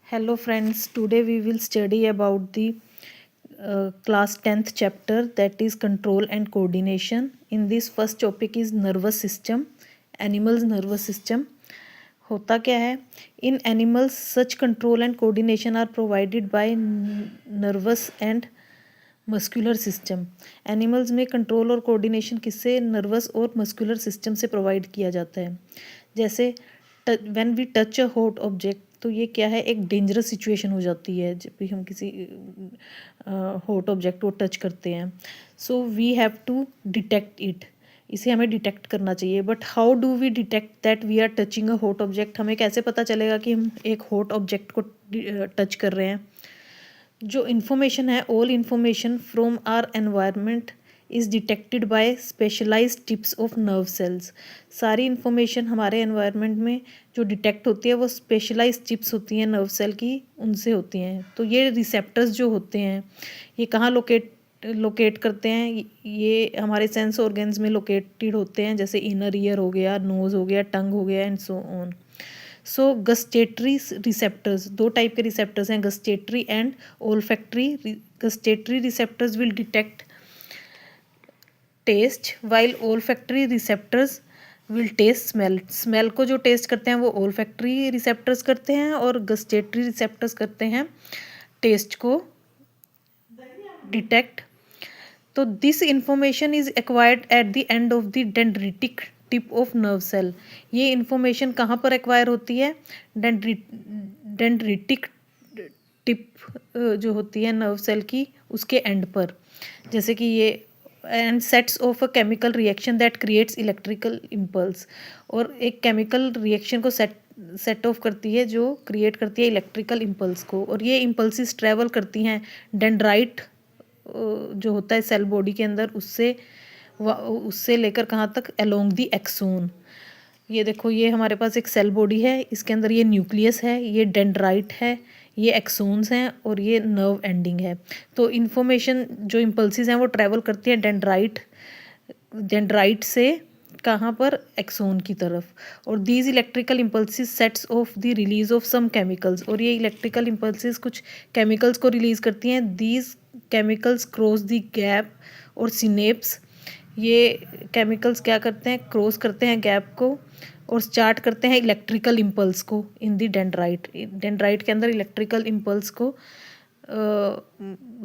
Hello friends, today we will study about the class 10th chapter, that is control and coordination. In this first topic is nervous system, animals nervous system. होता क्या है, in animals such control and coordination are provided by nervous and muscular system. Animals में control और coordination किससे, nervous और muscular system से provide किया जाता है. जैसे when we touch a hot object, तो ये क्या है, एक डेंजरस सिचुएशन हो जाती है जब भी हम किसी हॉट ऑब्जेक्ट को टच करते हैं. So we have to detect it, इसे हमें डिटेक्ट करना चाहिए. But how do we detect that we are touching a hot object. हमें कैसे पता चलेगा कि हम एक हॉट ऑब्जेक्ट को टच कर रहे हैं. जो इन्फॉर्मेशन है, all information from our environment is detected by specialised tips of nerve cells. सारी इन्फॉर्मेशन हमारे एनवायरनमेंट में जो डिटेक्ट होती है वो स्पेशलाइज्ड टिप्स होती हैं नर्व सेल की, उनसे होती हैं. तो ये रिसेप्टर्स जो होते हैं ये कहाँ लोकेट करते हैं, ये हमारे सेंस ऑर्गन्स में लोकेटेड होते हैं. जैसे इनर ईयर हो गया, नोज़ हो गया, टंग हो गया and so on. So gustatory receptors, दो टाइप के रिसेप्टर्स हैं, gustatory and olfactory. Gustatory receptors will detect taste while olfactory receptors will taste smell. Smell को जो टेस्ट करते हैं वो ओल्फैक्टरी रिसेप्टर्स करते हैं और गस्टेटरी रिसेप्टर्स करते हैं टेस्ट को डिटेक्ट. तो this information is acquired at the end of the dendritic tip of nerve cell. ये इंफॉर्मेशन कहाँ पर एक्वायर होती है, डेंड्रिटिक टिप जो होती है नर्व सेल की, उसके एंड पर. जैसे कि ये and sets of a chemical reaction that creates electrical impulse. और एक केमिकल रिएक्शन को सेट ऑफ करती है जो क्रिएट करती है इलेक्ट्रिकल इम्पल्स को. और ये इम्पल्सिस ट्रेवल करती हैं डेंड्राइट जो होता है सेल बॉडी के अंदर, उससे लेकर कहाँ तक, अलोंग दी एक्सोन. ये देखो, ये हमारे पास एक सेल बॉडी है, इसके अंदर ये न्यूक्लियस है, ये डेंड्राइट है, ये एक्सोन्स हैं और ये नर्व एंडिंग है. तो इन्फॉर्मेशन जो इम्पल्सिस हैं वो ट्रैवल करती है डेंड्राइट से कहाँ पर, एक्सोन की तरफ. और these electrical impulses sets off the release of some chemicals. और ये इलेक्ट्रिकल इम्पल्सिस कुछ केमिकल्स को रिलीज करती हैं. These chemicals cross the gap or synapse. ये केमिकल्स क्या करते हैं, क्रॉस करते हैं गैप को और स्टार्ट करते हैं इलेक्ट्रिकल इम्पल्स को इन दी डेंड्राइट. डेंड्राइट के अंदर इलेक्ट्रिकल इम्पल्स को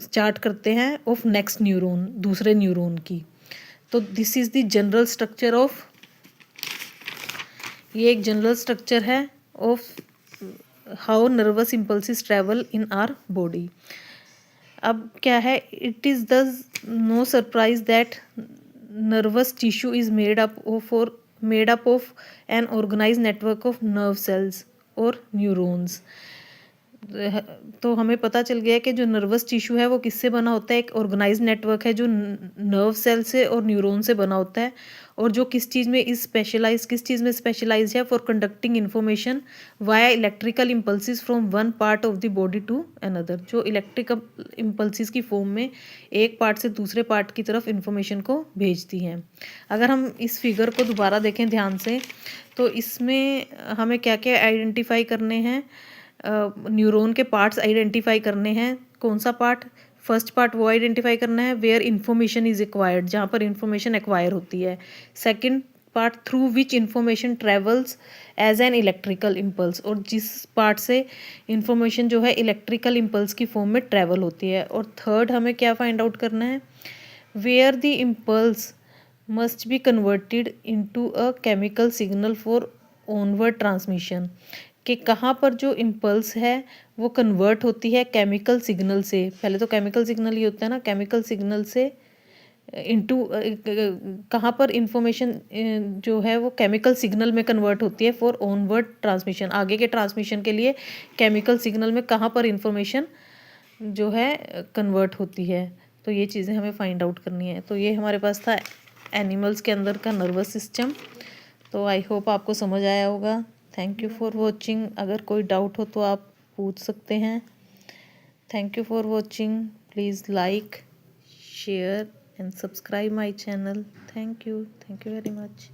स्टार्ट करते हैं ऑफ नेक्स्ट न्यूरॉन, दूसरे न्यूरॉन की. तो this is the general structure of, ये एक जनरल स्ट्रक्चर है of how nervous impulses travel in our body. अब क्या है, it is thus no surprise that nervous tissue is made up of an organized network of nerve cells or neurons. तो हमें पता चल गया कि जो नर्वस टिश्यू है वो किससे बना होता है, एक ऑर्गेनाइज्ड नेटवर्क है जो नर्व सेल से और न्यूरॉन से बना होता है. और जो किस चीज़ में स्पेशलाइज है, for conducting information via electrical impulses from one part of the body to another. जो इलेक्ट्रिकल इम्पल्सिस की फॉर्म में एक पार्ट से दूसरे पार्ट की तरफ इन्फॉर्मेशन को भेजती हैं. अगर हम इस फिगर को दोबारा देखें ध्यान से, तो इसमें हमें क्या क्या आइडेंटिफाई करने हैं, न्यूरॉन के पार्ट्स आइडेंटिफाई करने हैं. कौन सा पार्ट, फर्स्ट पार्ट वो आइडेंटिफाई करना है वेयर इन्फॉर्मेशन इज एक्वायर्ड, जहाँ पर इन्फॉर्मेशन एक्वायर होती है. Second part, through which information travels as an electrical impulse, और जिस पार्ट से इन्फॉर्मेशन जो है इलेक्ट्रिकल इम्पल्स की फॉर्म में ट्रेवल होती है. और थर्ड हमें क्या फाइंड आउट करना है, where the impulse must be converted into a chemical signal for onward transmission. कि कहाँ पर जो इम्पल्स है वो कन्वर्ट होती है केमिकल सिग्नल से. पहले तो केमिकल सिग्नल ही होता है ना, केमिकल सिग्नल से इनटू कहाँ पर इंफॉर्मेशन जो है वो केमिकल सिग्नल में कन्वर्ट होती है फॉर ऑनवर्ड ट्रांसमिशन. आगे के ट्रांसमिशन के लिए केमिकल सिग्नल में कहाँ पर इंफॉर्मेशन जो है कन्वर्ट होती है. तो ये चीज़ें हमें फाइंड आउट करनी है. तो ये हमारे पास था एनिमल्स के अंदर का नर्वस सिस्टम. तो आई होप आपको समझ आया होगा. Thank you for watching. अगर कोई डाउट हो तो आप पूछ सकते हैं. Thank you for watching. Please like, share and subscribe my channel. Thank you very much.